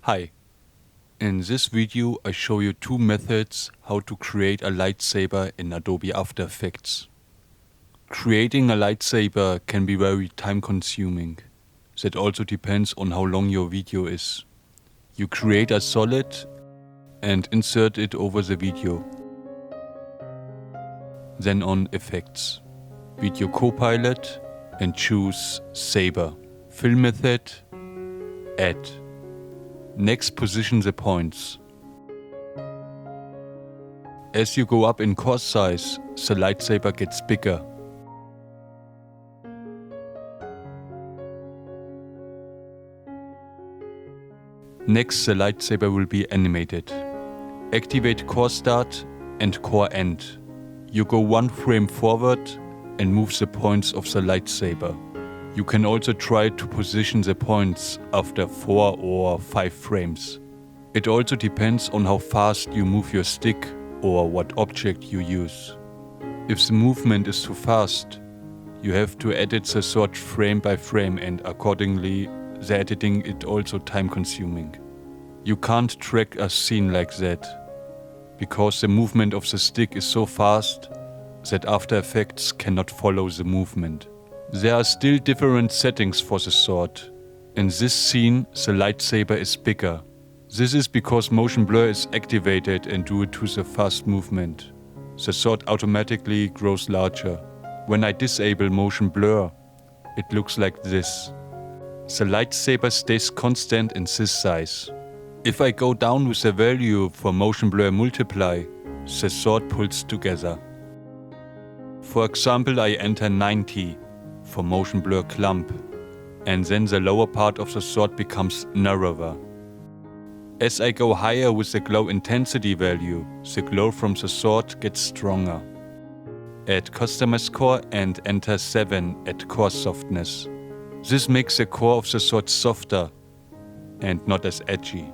Hi, in this video I show you two methods how to create a lightsaber in Adobe After Effects. Creating a lightsaber can be very time consuming. That also depends on how long your video is. You create a solid and insert it over the video. Then on Effects, Video Copilot and choose Saber. Fill method, Add. Next, position the points. As you go up in course size, the lightsaber gets bigger. Next, the lightsaber will be animated. Activate core start and core end. You go one frame forward and move the points of the lightsaber. You can also try to position the points after 4 or 5 frames. It also depends on how fast you move your stick or what object you use. If the movement is too fast, you have to edit the sword frame by frame, and accordingly the editing is also time consuming. You can't track a scene like that, because the movement of the stick is so fast that After Effects cannot follow the movement. There are still different settings for the sword. In this scene, the lightsaber is bigger. This is because motion blur is activated, and due to the fast movement, the sword automatically grows larger. When I disable motion blur, it looks like this. The lightsaber stays constant in this size. If I go down with the value for motion blur multiply, the sword pulls together. For example, I enter 90 for motion blur clump, and then the lower part of the sword becomes narrower. As I go higher with the glow intensity value, the glow from the sword gets stronger. Add customize core and enter 7 at core softness. This makes the core of the sword softer and not as edgy.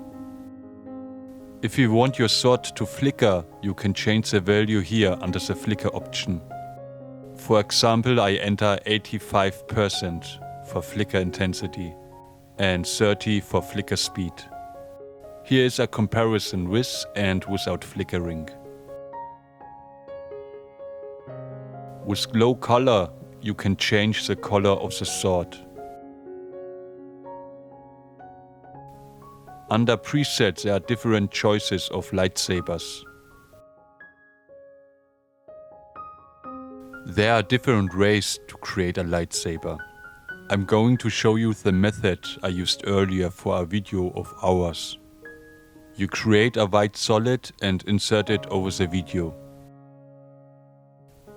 If you want your sword to flicker, you can change the value here under the flicker option. For example, I enter 85% for flicker intensity and 30 for flicker speed. Here is a comparison with and without flickering. With glow color, you can change the color of the sword. Under presets, there are different choices of lightsabers. There are different ways to create a lightsaber. I'm going to show you the method I used earlier for a video of ours. You create a white solid and insert it over the video.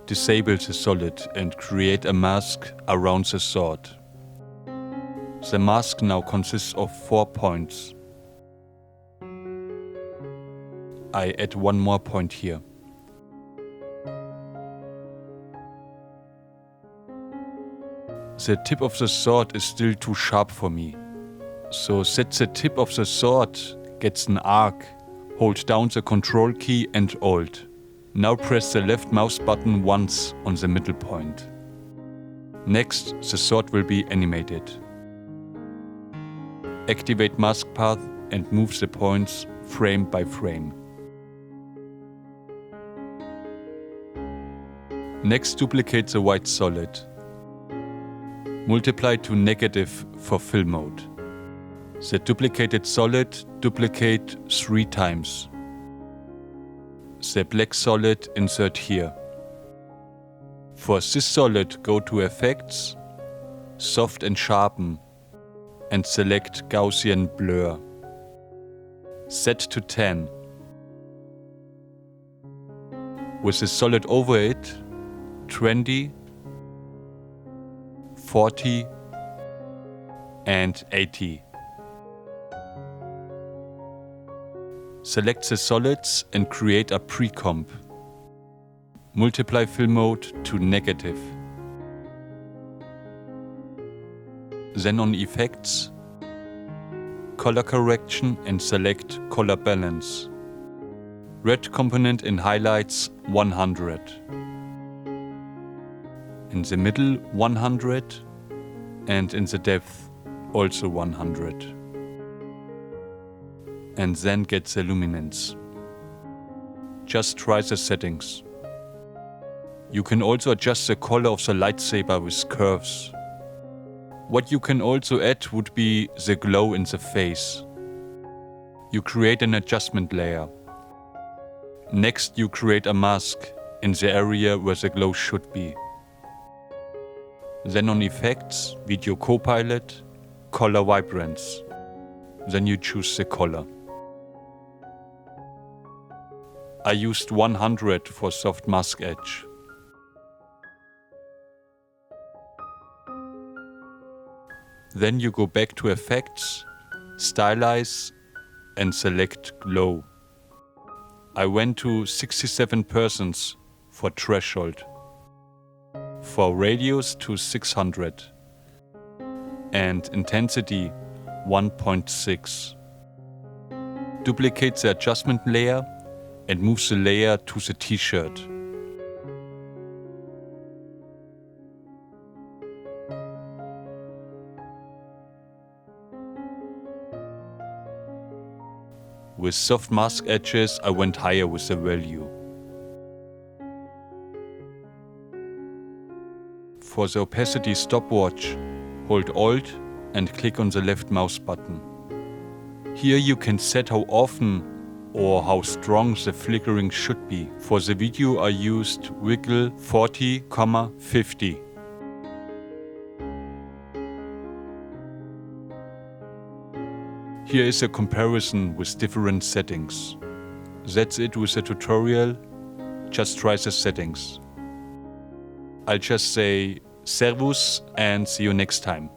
Disable the solid and create a mask around the sword. The mask now consists of 4 points. I add one more point here. The tip of the sword is still too sharp for me. So set the tip of the sword gets an arc. Hold down the Control key and Alt. Now press the left mouse button once on the middle point. Next, the sword will be animated. Activate mask path and move the points frame by frame. Next, duplicate the white solid. Multiply to negative for fill mode. The duplicated solid duplicate 3 times. The black solid insert here. For this solid, go to Effects, Soft and Sharpen, and select Gaussian Blur. Set to 10. With the solid over it, 20, 40 and 80. Select the solids and create a pre-comp. Multiply fill mode to negative. Then on Effects, Color Correction and select Color Balance. Red component in highlights 100. In the middle 100 and in the depth also 100. and then get the luminance. Just try the settings. You can also adjust the color of the lightsaber with curves. What you can also add would be the glow in the face. You create an adjustment layer. Next, you create a mask in the area where the glow should be. Then on Effects, Video Copilot, Color Vibrance. Then you choose the color. I used 100 for soft mask edge. Then you go back to Effects, Stylize and select Glow. I went to 67% for threshold, for radius to 600 and intensity 1.6. Duplicate the adjustment layer and move the layer to the t-shirt. With soft mask edges, I went higher with the value. For the opacity stopwatch, hold Alt and click on the left mouse button. Here you can set how often or how strong the flickering should be. For the video I used wiggle 40,50. Here is a comparison with different settings. That's it with the tutorial. Just try the settings. I'll just say Servus and see you next time.